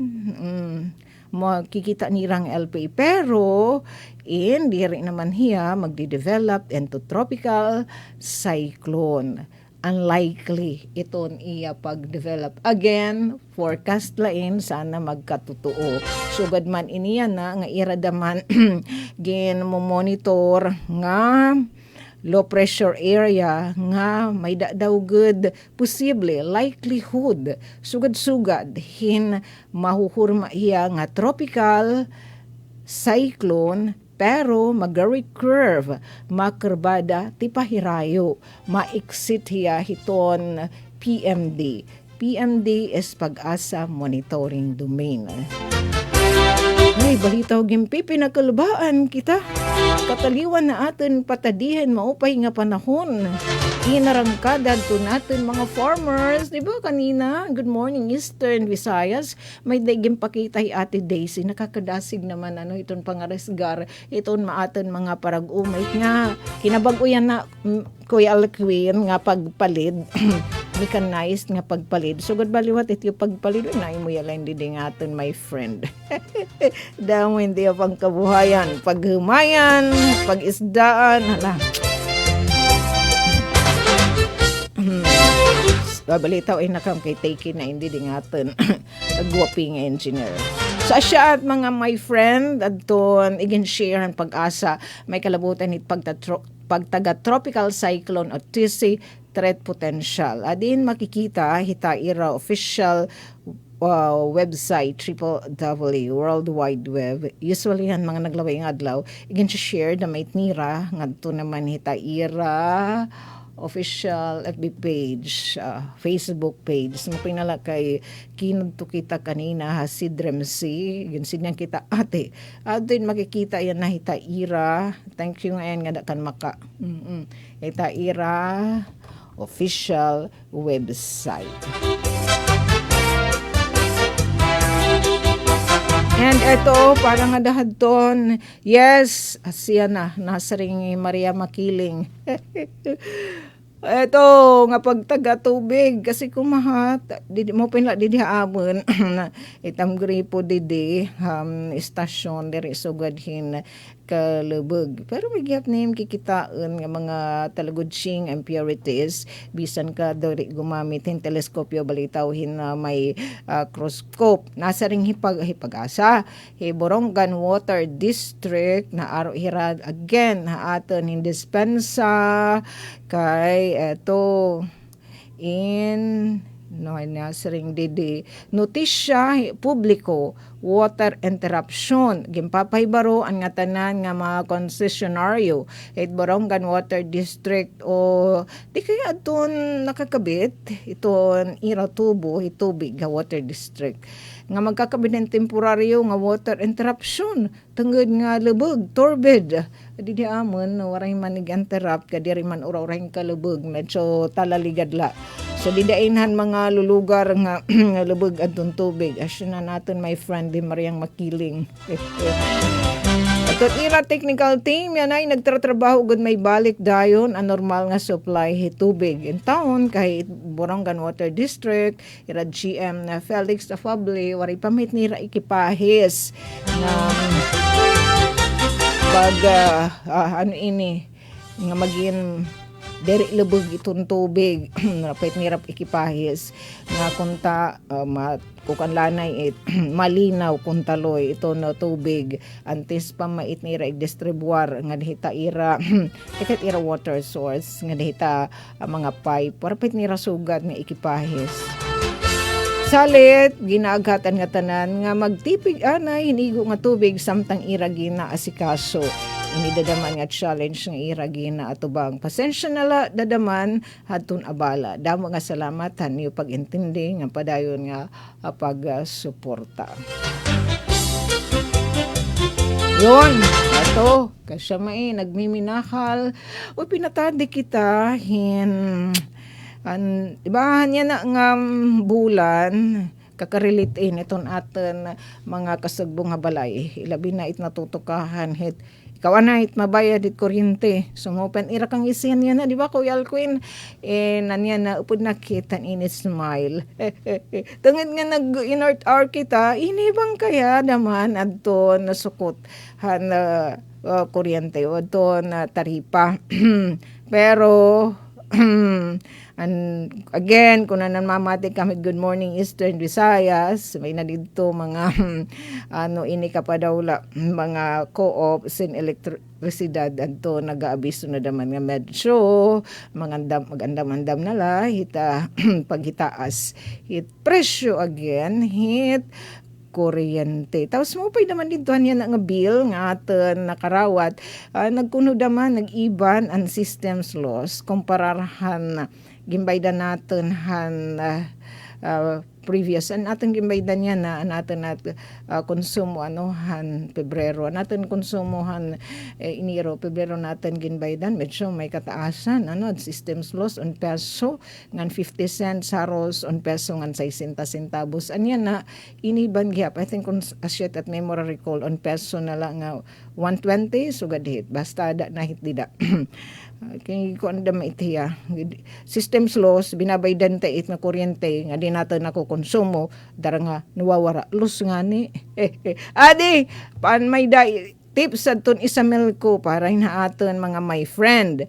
makikita nirang LPA. Pero, di rin naman hiya magdi-develop into tropical cyclone. Unlikely iton iya pag-develop. Again, forecast lain sana magkatotoo. Sugad man iniya na nga iradaman gin mo monitor nga low pressure area nga may daw good posible likelihood sugad-sugad hin mahuhurma iya nga tropical cyclone pero mag-recurve, makurbada, tipahirayo, ma-exit hiya hiton PMD. PMD is pag-asa monitoring domain. Ay, balitaw gimpi, pinakalubaan kita. Kataliwan na atin patadihan maupay nga panahon. Inarangkada to natin mga farmers. Diba kanina, good morning Eastern Visayas, may daigim pakitay Ate Daisy. Nakakadasig naman itong pangaresgar. Itong maaton mga parag-umay nga. Kinabaguyan na Kuya Alquin nga pagpalid. Mechanized nga pagpalid. So, good baliwat ito yung pagpalid. Na mo yalan din aton, my friend. Damo hindi pang kabuhayan. Paghumayan, pag-isdaan. Hala. Babalitaw ay nakam kay Takey na hindi din aton. Agwaping engineer. So, asya at mga my friend, adton, igen-share ang pag-asa. May kalabutan it pagtaga-tropical cyclone o TC threat potential. Adin makikita hitaira official website www World Wide Web. Usually han mga naglaway ng adlaw igen share na may nira ngadto naman hitaira official FB page, Facebook page. Mapinala kay kinadto kita kanina Hasid Remsi, ginsid niyang kita ate. Adin makikita yan na hitaira. Thank you ngayon nga kan maka. Hitaira official website. And ito, parang adahadton, yes, siya na, nasa ring Maria Makiling. Ito, nga pagtaga tubig, kasi kumahat, mo pinla didi haamon, itam gripo didi, istasyon, diri sugadhin kalubog. Pero may gap name kikitaan nga mga talagudsing impurities, bisan ka diri gumamit hin teleskopyo balitawhin na may microscope. Nasa ring hipag-asa, Borongan Water District na aro hirad again na aton hin dispensa kay eto in nasaring didi notisya publiko water interruption gimpapahibaro ang nga tanan nga mga konsesyonaryo it Borongan Water District o di kaya aton nakakabit iton ira tubo itubig nga water district nga magkakabit ng temporaryo nga water interruption tungod nga lubog turbid di amon waray man nag-interrupt kadiri man ura-urang kalubog medyo talaligadla so didainhan mga lulugar nga lubog adtong tubig asya na natin my friend di Mariang Makiling. Atot ira technical team yan ay nagtratrabaho gud may balik dayon ang normal nga supply tubig in town kay Borongan Water District ira GM na Felix Afable wari pamit nira ikipahis nga pag ano ini nga magin deri lubog itong tubig rapit nirap ikipahis nga kunta kukan lanay malinaw kung taloy ito na tubig antes pa mait nira i-distribuar nga dihita ira ikat ira water source nga dihita mga pipe rapit nira sugad nga ikipahis. Salit, ginaagatan nga tanan nga magtipig anay hinigo nga tubig samtang ira gina asikaso. Inidadaman nga challenge nga ira gina atubang. Pasensya nala dadaman hadtun abala. Damo nga salamat niyo pag-intindi nga padayon nga pag-suporta. Yon, ato, kasya may nagmiminahal. O pinatadi kita diba niya na nga bulan kakarelitin iton aton mga kasugbong nga balay ilabi na it natutukahan hit ikaw na it mabayad it kuryente sumopen ira kang isin yan na di ba Kuya Alquin nanya na upod nakitan init smile tungod nga nag-inert hour kita inibang kaya naman adto nasukot han kuryente o adto na taripa pero and again, kung nanamamati kami Good Morning Eastern Visayas, may na dito mga ini kapadawla mga co-op sin elektrisidad adto nag-aabiso na daman nga medyo magandam-andam nala hita paghitaas hit presyo again hit kuryente. Tapos mo pa naman dito niya nga bill nga aton nakarawat nagkuno daman nag-iban ang systems loss kumparahan gimbayda naton han previous an aton gimbaydan niya na natin konsumo Pebrero natin konsumohan Enero Pebrero natin ginbaydan medyo may kataasan systems loss on peso ngan 50 cents haros on peso ngan 60 centavos anya na iniban gyap I think kung asyet at memory recall on peso na lang nga 120 sugad hit basta da na hit dida kay ko anda maitiya systems loss binabaydan ta it nga kuryente nga di natin ako konsumo dara nga nawawara los nga ni adi paan may tips adton isamel ko para hinaaton mga my friend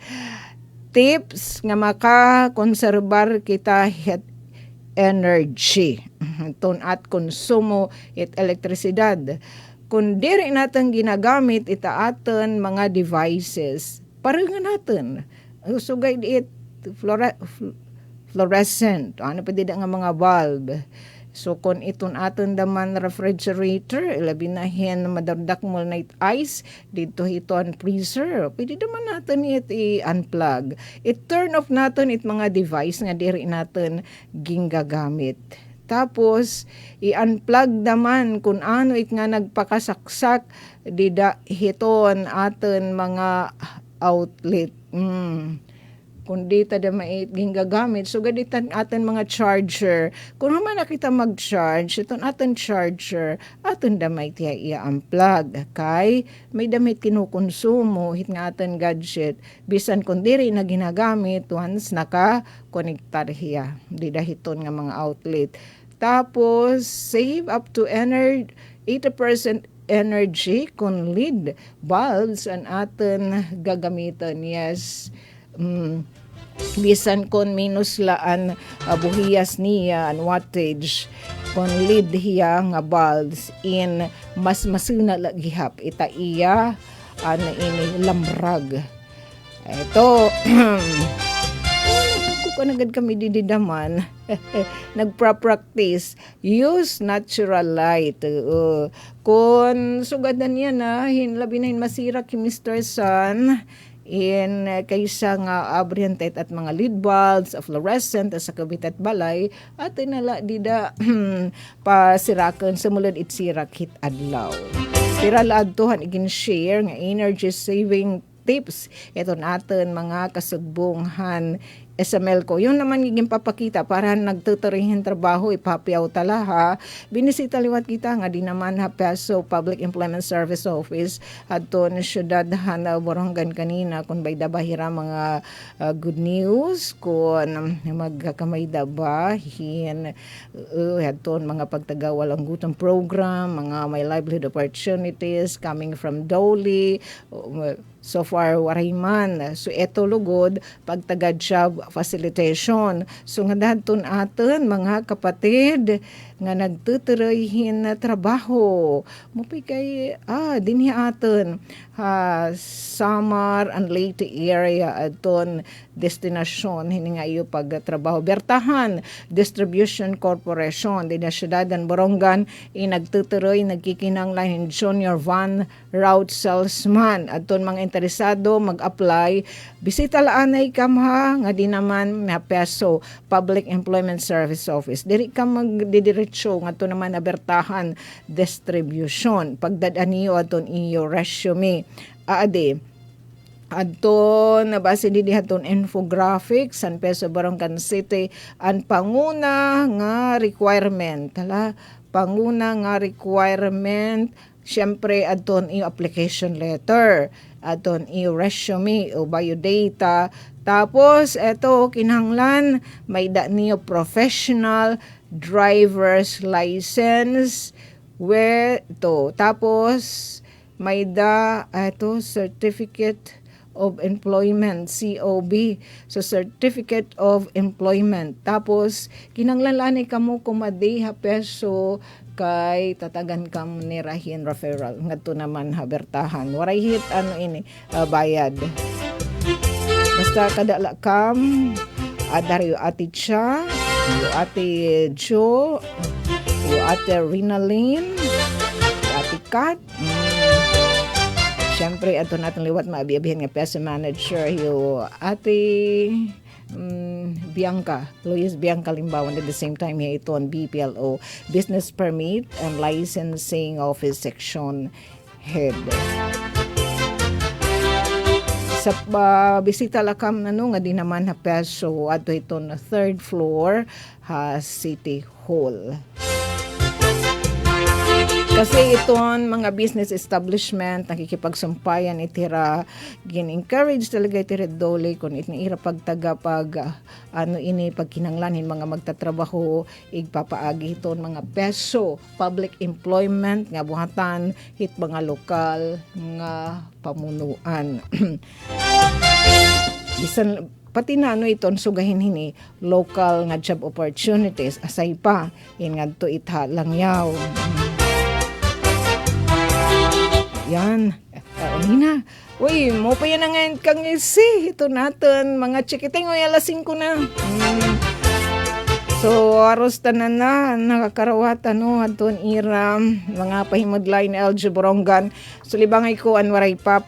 tips nga makakonserbar kita het energy ton at konsumo it elektrisidad kung diri natin ginagamit itaaton mga devices para nga natin sugay it fluorescent ano pa dida nga mga bulb so kung iton aton daman refrigerator labi na hen madardak mo night ice dito hiton freezer pwede daman natin it i-unplug turn off natin it mga device nga diri natin ginggagamit tapos i-unplug naman kung ano it nga nagpakasaksak dida hiton aton mga outlet kung dita da mait ginggagamit so gaditan aton mga charger kung naman nakita mag-charge iton aton charger aton da may tiya i-unplug kay may damit kinukonsumo hit nga aton gadget bisan kung diri na ginagamit once naka-connectar hiya dida hiton nga mga outlet tapos save up to 80% energy kung LED bulbs ang aton gagamitan yes bisan kon minus laan buhiyas niya ang wattage kon LED hiya nga bulbs in mas masuna lagihap ita iya ini lamrag ito nagad kami dididaman nagpa-practice use natural light kung sugadan niya na labi na masira ki Mr. Sun in kaysa nga brilliant at mga LED bulbs fluorescent sa kabit at balay at inala dida pasirakan sa mulod sirak hit adlaw tira laadtohan igin share nga energy saving tips ito natin mga kasugbonghan SML ko. Yun naman giging papakita para nagtuturingin trabaho ipapiyaw tala ha. Binisita liwat kita nga di naman ha Peso Public Employment Service Office adto na syudad hana Borongan kanina kung bay dabahira mga good news kung magkakamay dabahin adto mga pagtagawalang gutom program mga may livelihood opportunities coming from Doli so far warayman so eto lugod pagtagad job facilitation so nga dadton aton mga kapatid nga nagtuturoyhin na trabaho mupay kay dinhi aton Samar and Leyte area aton destinasyon hini nga iyo pagtrabaho Bertahan Distribution Corporation din na syudadan Borongan nagtuturoy nagkikinanglan junior van route salesman aton mga interesado mag-apply bisita laanay kam ha nga di naman na Peso Public Employment Service Office diri ka magdidiretso nga to naman na Bertahan Distribution pagdadaan niyo aton iyo resume ade adton base di haton infographic San Pedro Borongan City ang panguna nga requirement syempre adton iyo application letter adton iyo resume o biodata tapos eto kinahanglan may da niyo professional driver's license tapos may da certificate of employment COB so certificate of employment tapos kinahanglan kamo kumadi ha Peso kay tatagan kam ni Rahin referral ngadto naman ha Bertahan waray hit bayad basta kadala kam adari ati Cha yo ati Jo yo ati Rinalyn ati Kat Siyempre, ato natin liwat maabiabihan nga peso manager, yung ate Bianca, Luis Bianca Limbawan, at the same time hiya iton BPLO Business Permit and Licensing Office Section Head. Sa bisita lakam nga di naman ha peso ato iton na third floor ha City Hall. Kasi iton mga business establishment nakikipagsumpayan itira gin-encourage talaga itira dole kung itira pagtaga pag ini pagkinanglanin mga magtatrabaho igpapaagi iton mga peso public employment nga buhatan hit mga lokal nga pamunuan. Bisan pati na iton sugahin hini local nga job opportunities asay pa in ngadto itha langyaw. Yan. Nina. Uy, mo pa yan nga kang isi. Ito natin. Mga chikiting. Uy, alas 5 na. So, aros tanan na. Nakakarawatan, no? Atun iram. Mga pahimudlay na LG Borongan. So, libangay ko, waray pa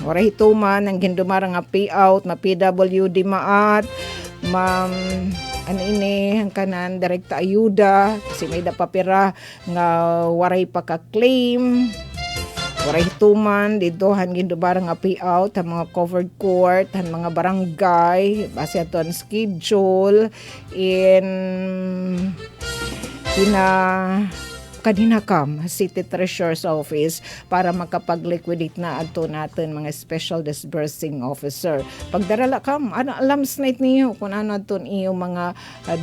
waray tuman. Ang gindumarang nga payout. Ma-PWD maat. Ang kanan direkta ayuda. Kasi may dapapira nga waray pa ka-claim. Waray tuman, dito hangin dubarang nga payout, ang mga covered court, ang mga barangay, base ato ang schedule, kanina kam, City Treasurer's Office para makapag-liquidate na ato natin mga special disbursing officer. Pagdarala kam, alams night niyo kung ano aton iyo mga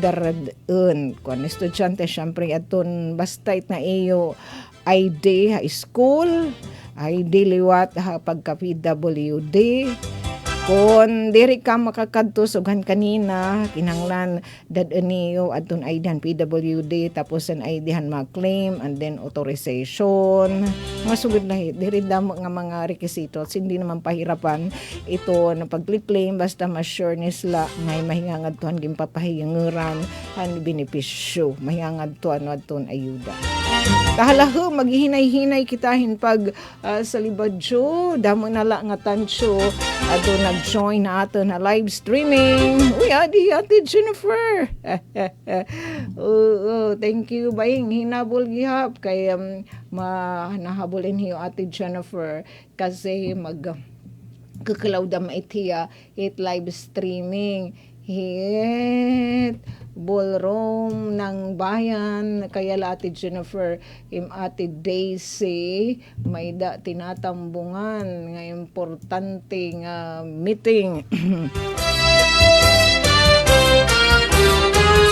daradun. Kung estudyante, syempre aton basta na iyo ID ha school, ID liwat ha pagka PWD. Kung diri ka makakadto sughan kanina, kinanglan dadan niyo adton ID han PWD tapos an ID han ma-claim and then authorization. Mga sugod na diri damo nga mga requisitos, hindi naman pahirapan ito na pag-claim basta ma-sure ni sila ngay mahingangad tuhan gimpapahiyanguran han benepisyo, mahingangad tuhan adton ayuda. Kahalaho, maghihinay-hinay kitahin pag sa libadyo, damo nala nga tansyo, ato nag-join na ato na live streaming. Uy, ate Jennifer. Thank you, baying hinabol gihap kay nahabulin hiyo ate Jennifer kasi kakalaw da maitiya hit live streaming hit ballroom ng bayan kaya la ate Jennifer ate Daisy may tinatambungan nga importante nga meeting.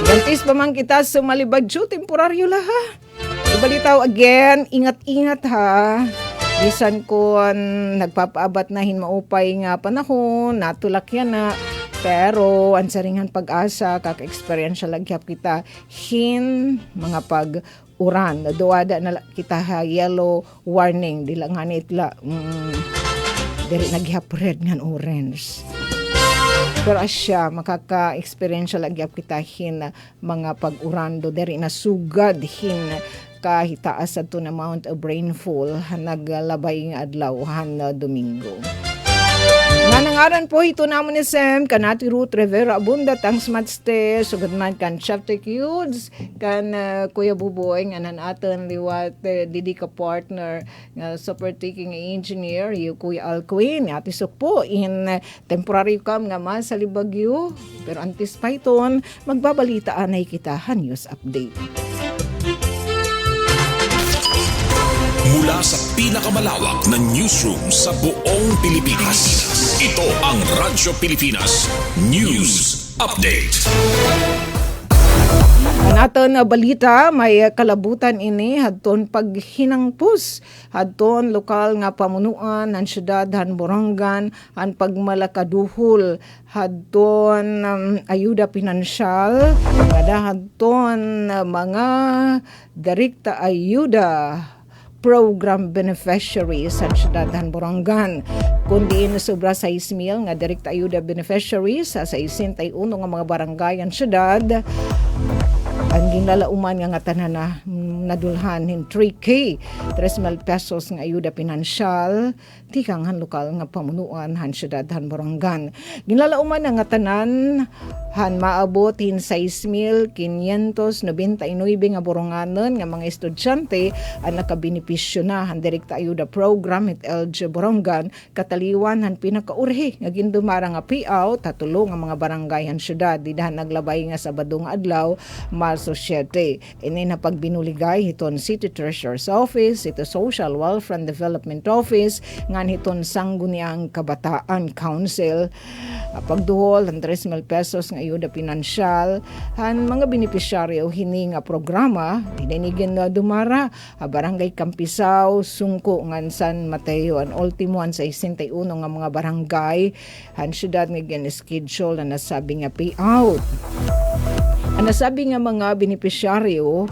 Sigantis pa man kita sumalibadyo temporaryo la ha. Ibalitaw again, ingat-ingat ha. Bisan kon nagpapaabat na maupay nga panahon, natulak yan na. Pero ang saringan pag-asa, kaka-experience lagyap kita mga pag-uran. Duwada na kita ha, yellow warning. Dila nga nitla, dili nagyap red ngan orange. Pero asya, makaka-experience lagyap kita mga pag-uran. Do diri na sugad kahitaas ato na amount of rainfall naglabay nga adlaw Domingo. Nanangaran po ito naman ni Sam, kanati Ruth Rivera Abunda, thanks matste, sugad man kan Chapter Cudes, kan Kuya Buboy, nga nanatan liwat didi ka partner, nga super taking engineer, yung Kuya Alquin, ati po in temporary cam nga mas sa Libagyo, pero antis pa iton, magbabalitaan ay kita news update. Mula sa pinakamalawak na newsroom sa buong Pilipinas. Ito ang Radyo Pilipinas News Update. Naton na balita, may kalabutan ini hadton paghinangpos hadton lokal nga pamunuan ng syudad han Borongan ang pagmalakaduhol hadton ayuda pinansyal hadton mga direkta ayuda program beneficiaries sa syudad han Borongan. Kundi sobra 6,000 nga direkta ayuda beneficiaries sa 61 nga mga barangay ang syudad. Ang ginlalauman nga tanan na nadulhan hin 3K 3,000 pesos nga ayuda pinansyal tikang han lokal nga pamunuan han syudad han Borongan. Ginlalauman nga tanan han maabot hin 6,599 nga Boronganon nga mga estudyante ang nakabenepisyo na han direkta ayuda program it LG Borongan kataliwan han pinakaurhi nga gindumara nga payout hatulong nga mga barangay han syudad didahan naglabay nga Sabado nga adlaw Marso 7. Ini na pagbinuligay hiton City Treasurer's Office, ito Social Welfare and Development Office, ngan hiton Sangguniang Kabataan Council. Pagduhol ang 3,000 pesos nga ayuda pinansyal han mga benepisyaryo hini nga programa dininigen na dumara barangay Campisaw, Sungko ngan San Mateo an ultimo an 61 nga mga barangay han syudad nga gin-schedule na nasabi nga payout. Ang nasabi nga mga benepisyaryo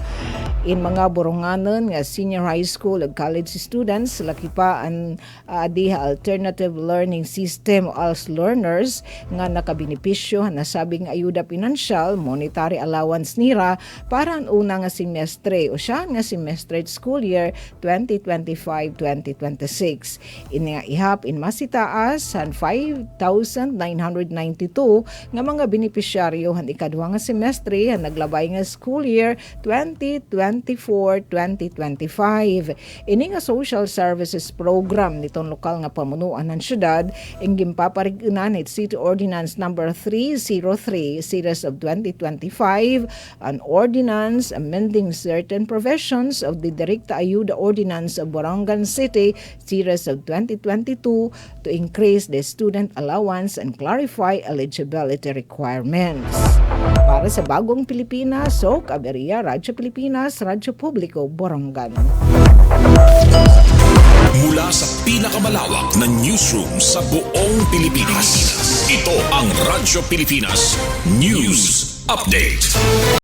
in mga Boronganon nga senior high school ug college students laki pa ang diha alternative learning system als learners nga nakabenepisyo nasabing ayuda pinansyal monetary allowance nira para ang una nga semestre o siya nga semestre school year 2025-2026. Ini nga ihap in masitaas han 5,992 nga mga benepisyaryo han ikaduha nga semestre han naglabay nga school year 2024-2025. Ini nga social services program nitong lokal nga pamunuan ng syudad ang gimpaparigunan it City Ordinance number 303 series of 2025 an ordinance amending certain provisions of the Direkta Ayuda Ordinance of Borongan City series of 2022 to increase the student allowance and clarify eligibility requirements. Para sa Bagong Pilipinas, Sok Aberia, Radyo Pilipinas, Radyo Publiko, Borongan. Mula sa pinakamalawak na newsroom sa buong Pilipinas, ito ang Radyo Pilipinas News Update.